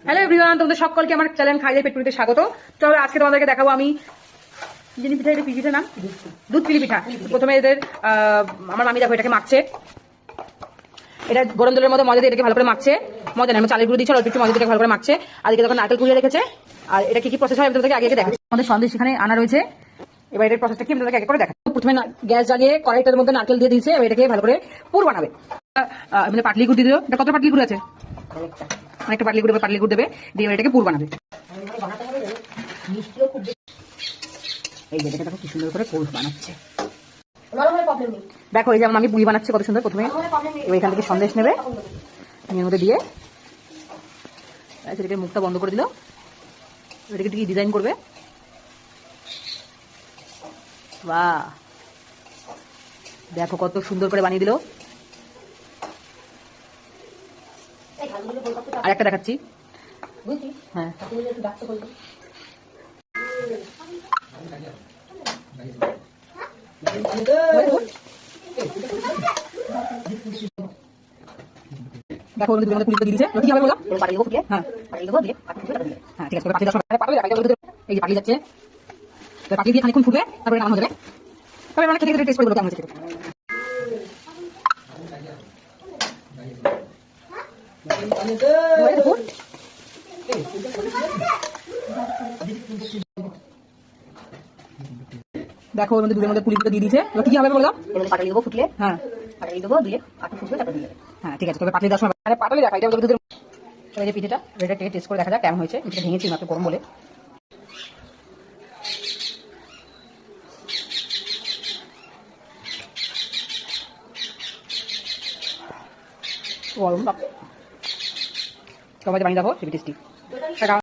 Hello everyone, তোমাদের সকলকে আমার চ্যানেল খাই পেট পুরিতে স্বাগত। চলো আজকে তোমাদেরকে দেখাবো আমি কি জানি পিঠা, এটা কি পিঠা নাম? দুধ পিলি পিঠা। প্রথমে এদের আমার মামি দেখো এটাকে মাখছে। এটা গরম জলের মধ্যে মজা দিয়ে এটাকে ভালো করে মাখছে। মজা নেই, আমি চালের গুঁড়ো দিচ্ছি অল্প একটু মজা দিয়ে ভালো করে মাখছে। আর এদিকে যখন নারকেল কুড়িয়ে রেখেছে। আর এটা কি প্রসেস হয় তোমাদেরকে আগে দেখাচ্ছি। আমাদের সন্দেশ এখানে আনা রয়েছে। এবার এটার প্রসেসটা কি আমি তোমাদেরকে আগে করে দেখাচ্ছি। প্রথমে গ্যাস জ্বালিয়ে কড়াইটার মধ্যে নারকেল দিয়ে দিয়েছে। এবার এটাকে ভালো করে পুর বানাবে। মানে পাটলি গুড় দিয়ে দিল। এটা কত পাটলি গুড় আছে? অনেকটা পাটলি গুড় দেবে, দিয়ে এটাকে পুর বানাবে। এই যে দেখো কি সুন্দর করে পুর বানাচ্ছে। দেখো এই যে আমি পুরি বানাচ্ছি কত সুন্দর। প্রথমে এখান থেকে সন্দেশ নেবে, এর মধ্যে দিয়ে এটাকে মুখটা বন্ধ করে দিল। এটাকে কি ডিজাইন করবে। বাহ, দেখো কত সুন্দর করে বানিয়ে দিল। আর একটা দেখাচ্ছি। হ্যাঁ, দেখো পুলিশটা দিয়ে দিয়েছে। কি হবে বলো? হ্যাঁ হ্যাঁ, ঠিক আছে। এই যে পাখি যাচ্ছে, পাখি দিয়ে খানিক্ষণ ফুটবে, তারপরে নামানো যাবে। তবে মানে খেতে টেস্ট করে বলো কেমন হচ্ছে। দেখো ওর মধ্যে দুধের মধ্যে পুলিশটা দিয়ে দিয়েছে। কি হবে বলো? পাটালি দেবো ফুটলে। হ্যাঁ, পাটালি দেবো, দিয়ে আটু ফুটবে, তারপর দিয়ে। হ্যাঁ, ঠিক আছে। তবে পাটালি দেওয়ার সময় পাটালি রাখা, এটা দুধের। এই যে পিঠেটা এটা টেস্ট করে দেখা যাক কেমন হয়েছে। এটা ভেঙেছি মাত্র গরম বলে। গরম সবাই বানিয়ে দেখো, টেস্টি।